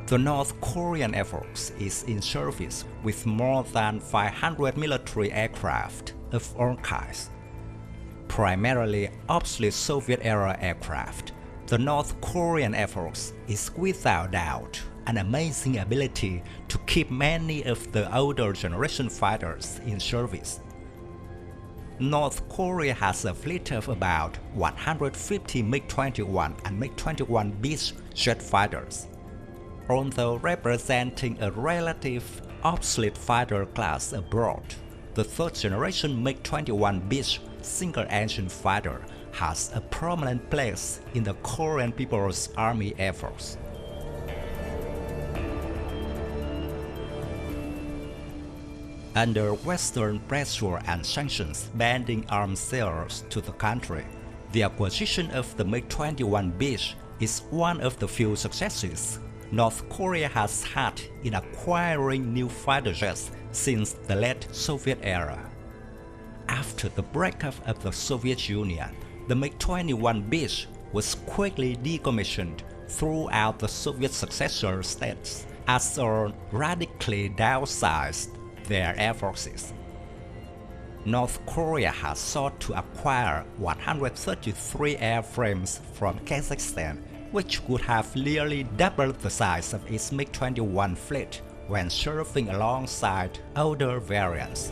The North Korean Air Force is in service with more than 500 military aircraft of all kinds. Primarily obsolete Soviet-era aircraft, the North Korean Air Force is without doubt an amazing ability to keep many of the older generation fighters in service. North Korea has a fleet of about 150 MiG-21 and MiG-21BiS jet fighters. Although representing a relative obsolete fighter class abroad, the third-generation MiG-21BiS single-engine fighter has a prominent place in the Korean People's Army Air Force. Under Western pressure and sanctions banning arms sales to the country, the acquisition of the MiG-21BiS is one of the few successes North Korea has had in acquiring new fighter jets since the late Soviet era. After the breakup of the Soviet Union, the MiG-21BiS was quickly decommissioned throughout the Soviet successor states as they radically downsized their air forces. North Korea has sought to acquire 133 airframes from Kazakhstan, which would have nearly doubled the size of its MiG-21 fleet when serving alongside older variants.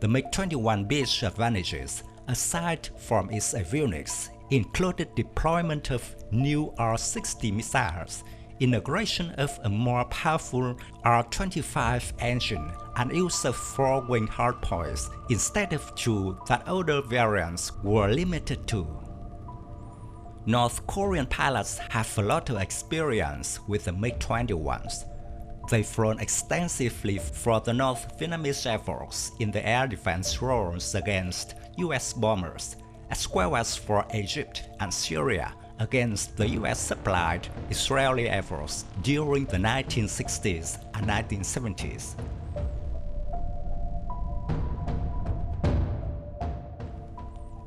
The MiG-21BiS advantages, aside from its avionics, included deployment of new R-60 missiles, integration of a more powerful R-25 engine, and use of four-wing hardpoints instead of two that older variants were limited to. North Korean pilots have a lot of experience with the MiG-21s. They've flown extensively for the North Vietnamese Air Force in the air defense roles against US bombers, as well as for Egypt and Syria against the US-supplied Israeli Air Force during the 1960s and 1970s.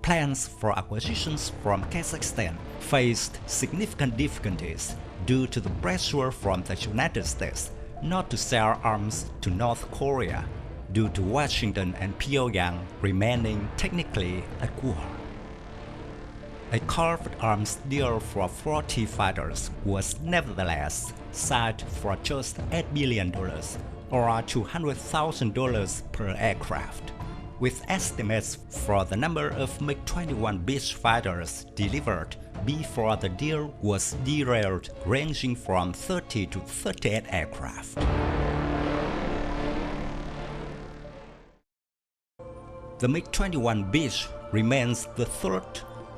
Plans for acquisitions from Kazakhstan faced significant difficulties due to the pressure from the United States not to sell arms to North Korea, due to Washington and Pyongyang remaining technically at war. A carved arms deal for 40 fighters was nevertheless signed for just $8 billion or $200,000 per aircraft, with estimates for the number of MiG-21BiS fighters delivered before the deal was derailed ranging from 30 to 38 aircraft. The MiG-21BiS remains the third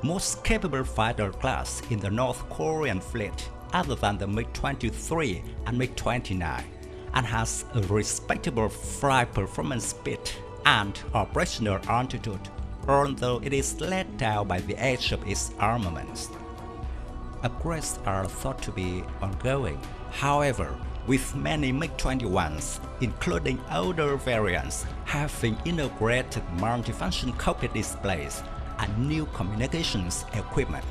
most capable fighter class in the North Korean fleet other than the MiG-23 and MiG-29, and has a respectable flight performance speed and operational altitude, although it is let down by the age of its armaments. Upgrades are thought to be ongoing. However, with many MiG-21s, including older variants, having integrated multifunction cockpit displays and new communications equipment.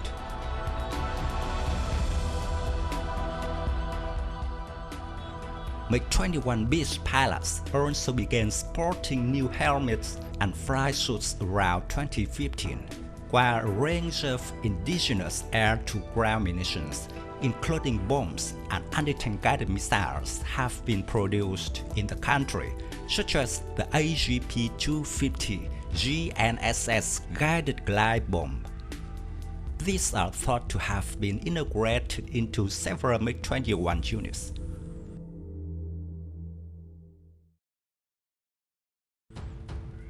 MiG-21BiS pilots also began sporting new helmets and flight suits around 2015, while a range of indigenous air-to-ground munitions, including bombs and anti-tank guided missiles, have been produced in the country, such as the AGP-250 GNSS guided glide bomb. These are thought to have been integrated into several MiG-21 units.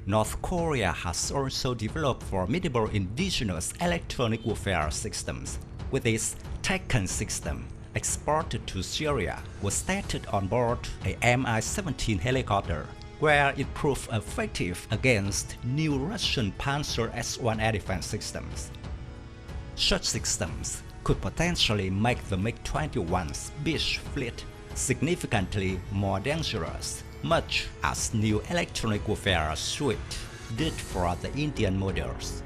North Korea has also developed formidable indigenous electronic warfare systems, with its Taken system, exported to Syria, was stationed on board a Mi-17 helicopter, where it proved effective against new Russian Panzer S-1 air defense systems. Such systems could potentially make the MiG-21's BiS fleet significantly more dangerous, much as new electronic warfare suite did for the Indian models.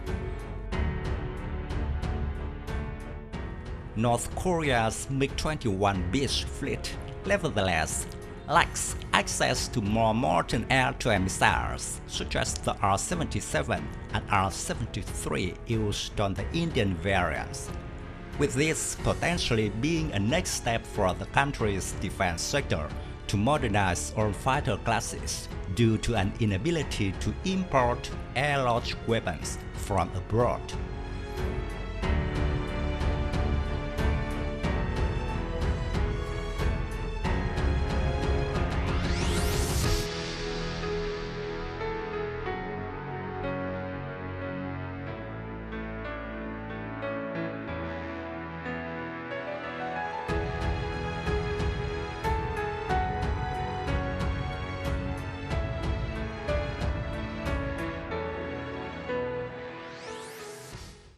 North Korea's MiG-21BiS fleet, nevertheless, lacks access to more modern air-to-air missiles such as the R-77 and R-73 used on the Indian variants, with this potentially being a next step for the country's defense sector to modernize all fighter classes due to an inability to import air-launched weapons from abroad.